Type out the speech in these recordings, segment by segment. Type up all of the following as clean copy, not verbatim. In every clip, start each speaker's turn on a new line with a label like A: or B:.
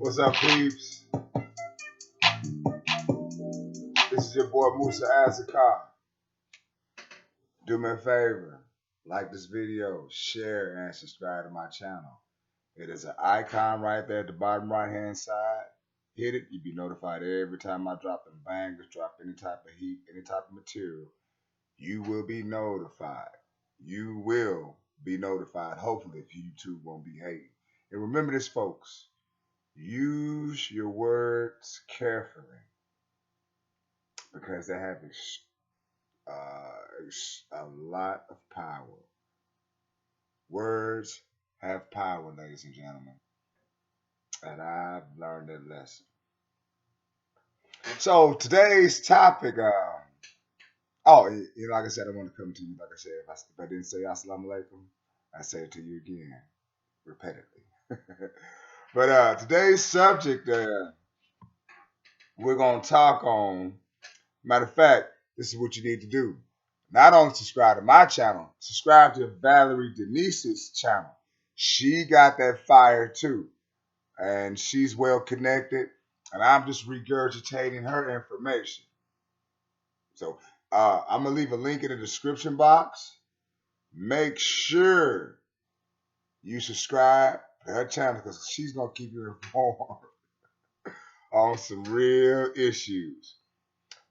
A: What's up, peeps? This is your boy Musa Azakar. Do me a favor, like this video, share, and subscribe to my channel. It is an icon right there at the bottom right hand side. Hit it, you'll be notified every time I drop them bangers, drop any type of heat, any type of material. You will be notified. You will be notified, hopefully, if YouTube won't be hating. And remember this, folks. Use your words carefully because they have a lot of power. Words have power, ladies and gentlemen, and I've learned that lesson. So today's topic, like I said, I want to come to you. Like I said, if I didn't say assalamu alaikum, I say it to you again, repetitively. But today's subject, we're gonna talk on. Matter of fact, this is what you need to do. Not only subscribe to my channel, subscribe to Valerie Denise's channel. She got that fire too. And she's well connected. And I'm just regurgitating her information. So I'm going to leave a link in the description box. Make sure you subscribe to her channel because she's going to keep you informed on some real issues.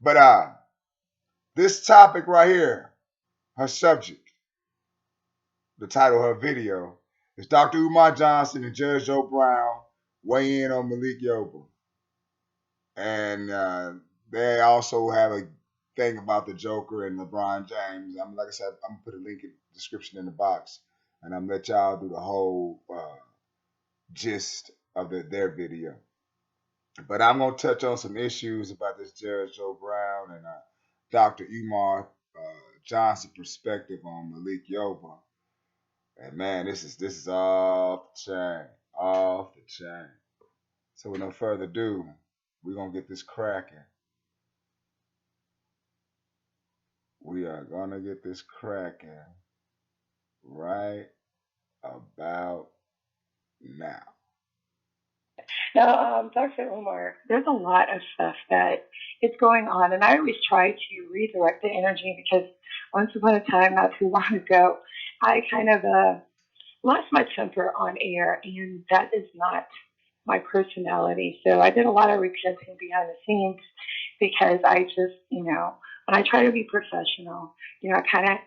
A: But this topic right here, her subject, the title of her video, is Dr. Umar Johnson and Judge Joe Brown weigh in on Malik Yoba. And they also have a thing about the Joker and LeBron James. Like I said, I'm going to put a link in the description in the box. And I'm going to let y'all do the whole gist of their video. But I'm going to touch on some issues about this Judge Joe Brown and Dr. Umar Johnson perspective on Malik Yoba. And man, this is off the chain. So with no further ado, we're going to get this cracking. We are going to get this cracking right about now.
B: Now, Dr. Umar, there's a lot of stuff that is going on, and I always try to redirect the energy because once upon a time, not too long ago, I kind of lost my temper on air, and that is not my personality. So I did a lot of repenting behind the scenes because I just, when I try to be professional, I kind of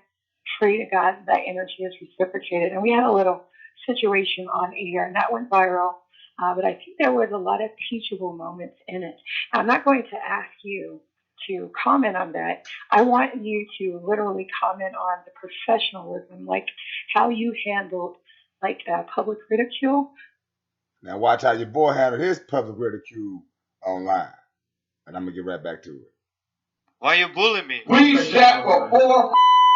B: pray to God that energy is reciprocated. And we had a little situation on air, and that went viral. But I think there was a lot of teachable moments in it. I'm not going to ask you to comment on that. I want you to literally comment on the professionalism, like how you handled public ridicule.
A: Now watch how your boy handled his public ridicule online. And I'm going to get right back to it.
C: Why you bullying me?
D: We sat for 4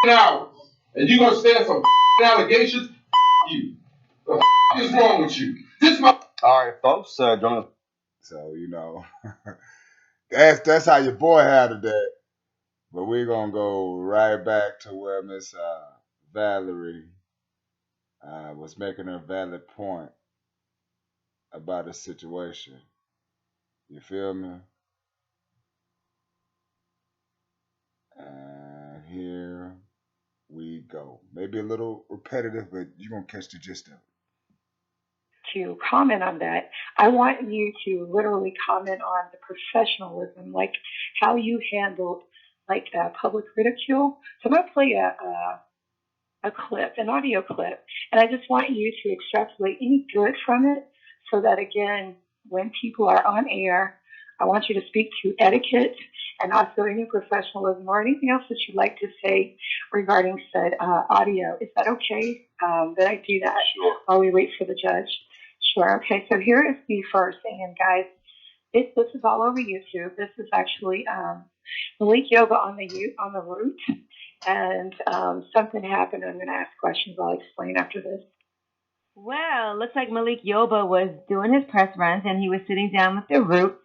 D: hours. And you going to stand some allegations? You. The is wrong with you?
E: All right, folks, join.
A: So, that's how your boy handled that. But we're going to go right back to where Miss Valerie was making her valid point about the situation. You feel me? And here we go. Maybe a little repetitive, but you're going to catch the gist of it.
B: To comment on that, I want you to literally comment on the professionalism, like how you handled public ridicule. So I'm going to play a clip, an audio clip, and I just want you to extrapolate any good from it so that, again, when people are on air, I want you to speak to etiquette and also any professionalism or anything else that you'd like to say regarding said audio. Is that okay that I do that?
E: Sure.
B: While we wait for the judge? Sure. Okay, so here is the first thing. And guys, this is all over YouTube. This is actually Malik Yoba on the route. And something happened. I'm going to ask questions. I'll explain after this.
F: Well, looks like Malik Yoba was doing his press runs, and he was sitting down with the root,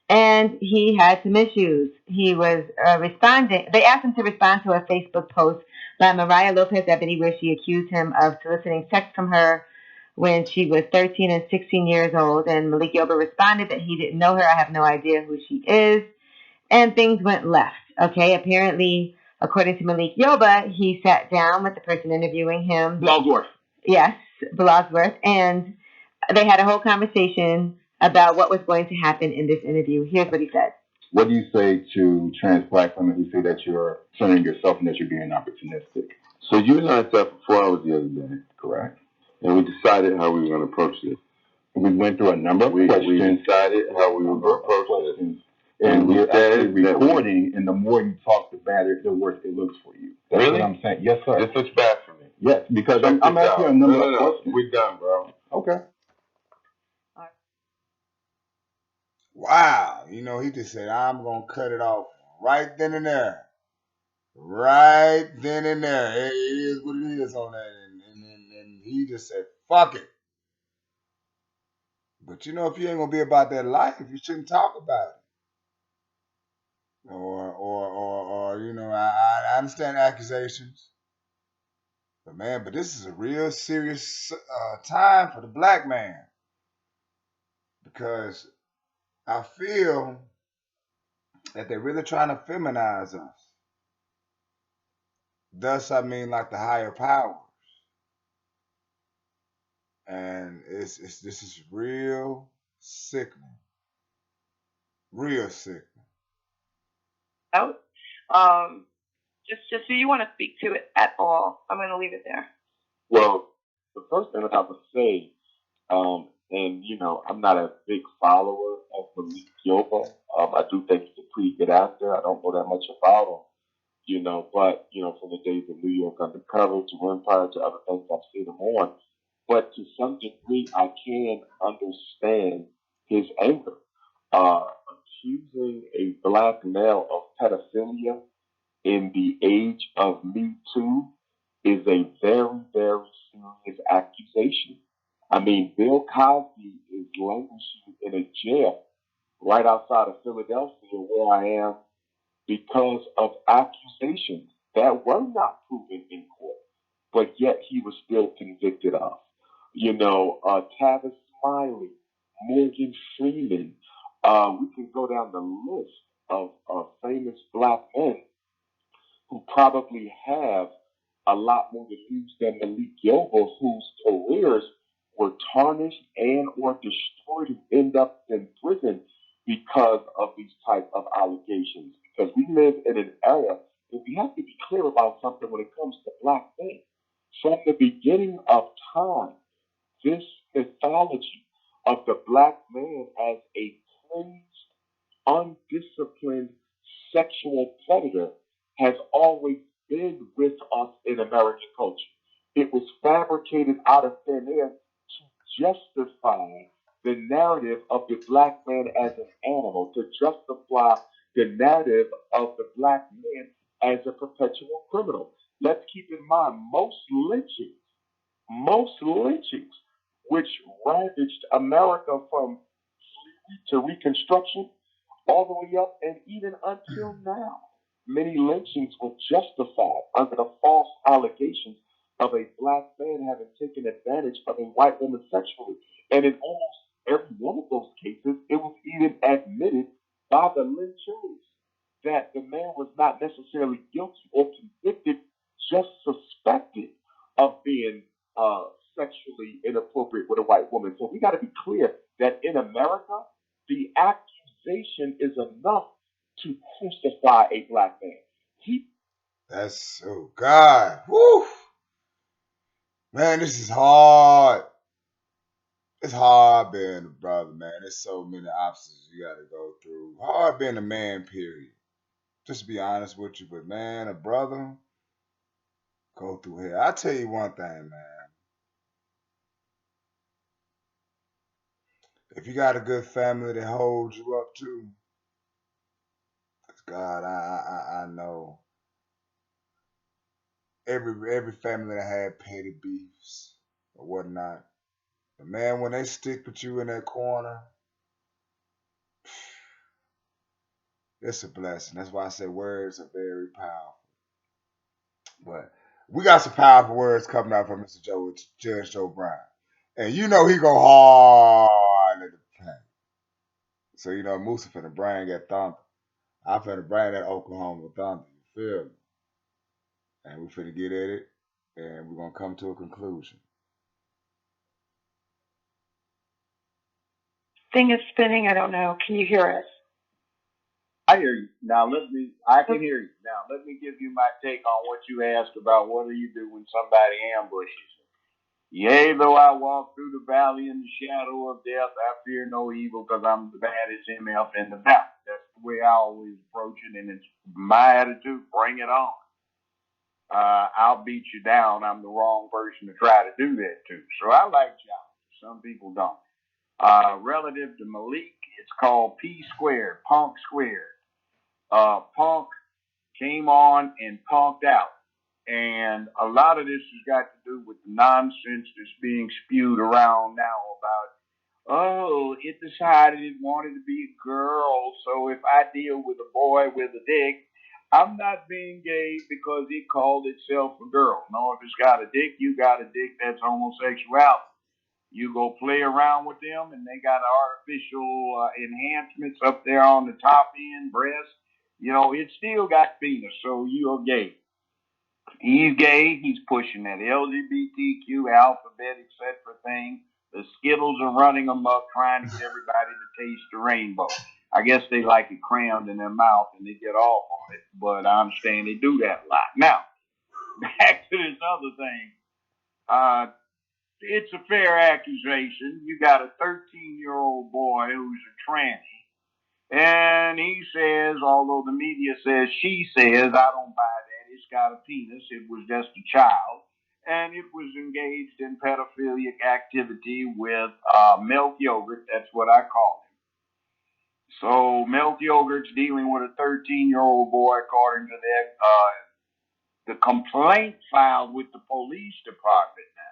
F: and he had some issues. He was responding. They asked him to respond to a Facebook post by Mariah Lopez Ebony, where she accused him of soliciting sex from her when she was 13 and 16 years old. And Malik Yoba responded that he didn't know her. I have no idea who she is. And things went left. Okay, apparently, according to Malik Yoba, he sat down with the person interviewing him.
D: Blogsworth.
F: Yes, Blogsworth. And they had a whole conversation about what was going to happen in this interview. Here's what he said.
G: What do you say to trans black women who say that you're centering yourself and that you're being opportunistic?
D: So you and I sat for 4 hours the other day,
G: Correct.
D: and we decided how we were going to approach this.
G: We went through a number of
D: We
G: questions.
D: decided how we were going to approach this.
G: And
D: we
G: we're
D: said
G: actually
D: that
G: recording, and the more you talk, the better, the worse it looks for you. That's
D: Really?
G: what I'm saying. Yes, sir.
D: This looks bad for me.
G: Yes, because
D: Check
G: I'm
D: this
G: asking
D: out.
G: a number
D: No.
G: of questions.
D: We're done, bro.
G: Okay.
A: Wow. You know, he just said, I'm going to cut it off right then and there. Right then and there. It is what it is on that. And he just said, fuck it. But you know, if you ain't going to be about that life, you shouldn't talk about it. Or you know, I understand accusations. But this is a real serious time for the black man. Because I feel that they're really trying to feminize us. Thus, I mean like the higher powers. And this is real sickening. Real sickening.
B: Out. Just do you want to speak to it at all? I'm going to leave it there.
H: Well, the first thing that I would say, and I'm not a big follower of Malik Yoba. I do think he's a pretty good actor. I don't know that much about him, but from the days of New York Undercover to Empire to other things I've seen him on. But to some degree, I can understand his anger. Accusing a black male of pedophilia in the age of Me Too is a very, very serious accusation. I mean, Bill Cosby is languishing in a jail right outside of Philadelphia where I am because of accusations that were not proven in court, but yet he was still convicted of. Tavis Smiley, Morgan Freeman. We can go down the list of famous black men who probably have a lot more to lose than Malik Yoba, whose careers were tarnished and or destroyed and end up in prison because of these type of allegations. Because we live in an era where we have to be clear about something when it comes to black men. From the beginning of time, this mythology of the black man as a crazed, undisciplined sexual predator has always been with us in American culture. It was fabricated out of thin air to justify the narrative of the black man as an animal, to justify the narrative of the black man as a perpetual criminal. Let's keep in mind most lynchings, which ravaged America from to Reconstruction all the way up and even until now. Many lynchings were justified under the false allegations of a black man having taken advantage of a white woman sexually. And in almost every one of those cases, it was even admitted by the lynchers that the man was not necessarily guilty or convicted, just suspected of being sexually inappropriate with a white woman. So we got to be clear that in America, the accusation is enough to crucify a black man.
A: That's, oh God. Woo. Man, this is hard. It's hard being a brother, man. There's so many obstacles you got to go through. Hard being a man, period. Just to be honest with you, but man, a brother go through hell. I tell you one thing, man. If you got a good family that holds you up too, God, I know every family that had petty beefs or whatnot. But man, when they stick with you in that corner, it's a blessing. That's why I say words are very powerful. But we got some powerful words coming out from Mr. Judge Joe Brown. And you know he go hard in the paint. So you know Musa finna bring that thunder. I finna bring that Oklahoma thunder. You feel me? And we finna get at it, and we're gonna come to a conclusion.
B: Thing is spinning. I don't know. Can you hear us?
I: I hear you. I can hear you. Now, let me give you my take on what you asked about what do you do when somebody ambushes you. Yea, though I walk through the valley in the shadow of death, I fear no evil because I'm the baddest MF in the valley. That's the way I always approach it, and it's my attitude, bring it on. I'll beat you down. I'm the wrong person to try to do that to. So I like y'all. Some people don't. Relative to Malik, it's called P squared, Punk squared. Punk came on and punked out. And a lot of this has got to do with the nonsense that's being spewed around now about, oh, it decided it wanted to be a girl, so if I deal with a boy with a dick, I'm not being gay because it called itself a girl. No, if it's got a dick, you got a dick, that's homosexuality. You go play around with them, and they got artificial enhancements up there on the top end, breast. You know, it still got penis, so you're gay. He's gay. He's pushing that LGBTQ alphabet, etc. thing. The Skittles are running amok, trying to get everybody to taste the rainbow. I guess they like it crammed in their mouth and they get off on it, but I understand they do that a lot. Now, back to this other thing. It's a fair accusation. You got a 13-year-old boy who's a tranny, and he says, although the media says, she says, I don't buy that. It's got a penis. It was just a child. And it was engaged in pedophilic activity with milk yogurt. That's what I call him. So milk yogurt's dealing with a 13-year-old boy, according to the complaint filed with the police department now.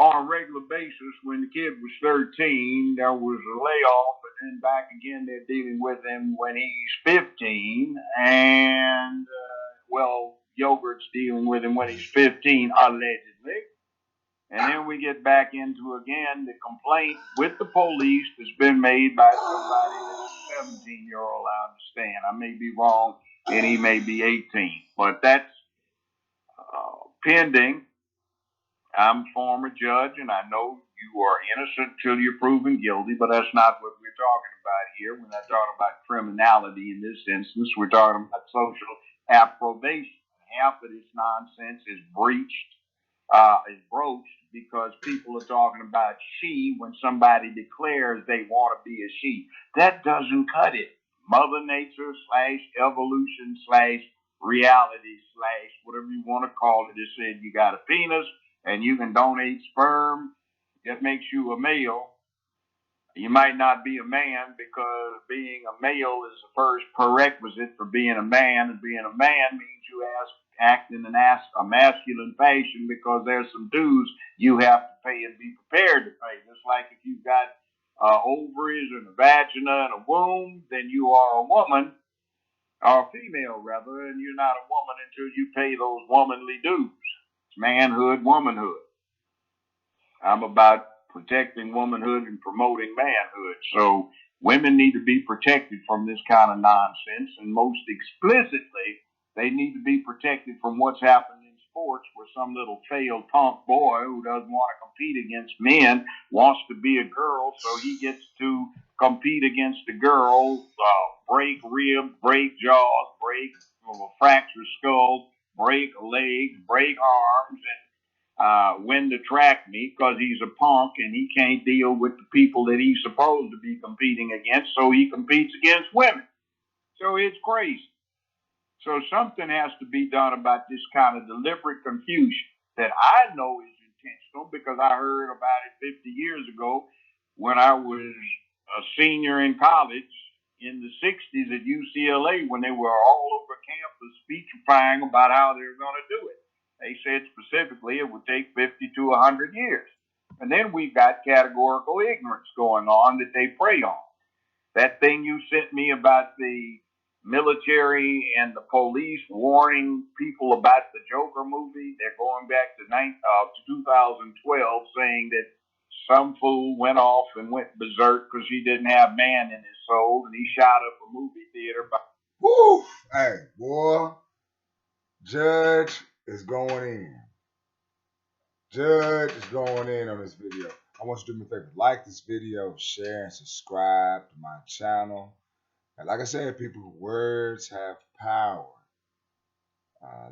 I: On a regular basis, when the kid was 13, there was a layoff, but then back again, they're dealing with him when he's 15, and, Yogurt's dealing with him when he's 15, allegedly. And then we get back into, again, the complaint with the police that's been made by somebody that's a 17-year-old, I understand. I may be wrong, and he may be 18, but that's pending. I'm a former judge, and I know you are innocent till you're proven guilty, but that's not what we're talking about here. We're not talking about criminality in this instance. We're talking about social approbation. Half of this nonsense is broached because people are talking about she when somebody declares they want to be a she. That doesn't cut it. Mother Nature / evolution / reality / whatever you want to call it, it said you got a penis and you can donate sperm. That makes you a male. You might not be a man because being a male is the first prerequisite for being a man, and being a man means you act in a masculine fashion because there's some dues you have to pay and be prepared to pay. Just like if you've got ovaries and a vagina and a womb, then you are a woman, or a female rather, and you're not a woman until you pay those womanly dues. It's manhood, womanhood. I'm about protecting womanhood and promoting manhood. So women need to be protected from this kind of nonsense, and most explicitly, they need to be protected from what's happened in sports where some little failed punk boy who doesn't want to compete against men wants to be a girl, so he gets to compete against a girl, break ribs, break jaws, fracture skulls, break legs, break arms, and win the track meet because he's a punk and he can't deal with the people that he's supposed to be competing against, so he competes against women. So it's crazy. So something has to be done about this kind of deliberate confusion that I know is intentional because I heard about it 50 years ago when I was a senior in college in the 60s at UCLA when they were all over campus speechifying about how they were going to do it. They said specifically it would take 50 to 100 years. And then we've got categorical ignorance going on that they prey on. That thing you sent me about the military and the police warning people about the Joker movie. They're going back to 2012, saying that some fool went off and went berserk because he didn't have man in his soul, and he shot up a movie theater.
A: Woo! Hey, boy, Judge is going in. Judge is going in on this video. I want you to do me a favor. Like this video, share, and subscribe to my channel. And like I said, people, words have power.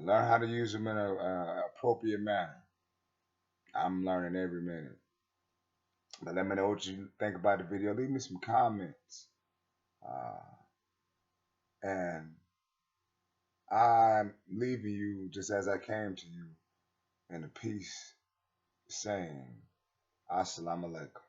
A: Learn how to use them in an appropriate manner. I'm learning every minute. But let me know what you think about the video. Leave me some comments. And I'm leaving you just as I came to you in a peace saying, Assalamu alaikum.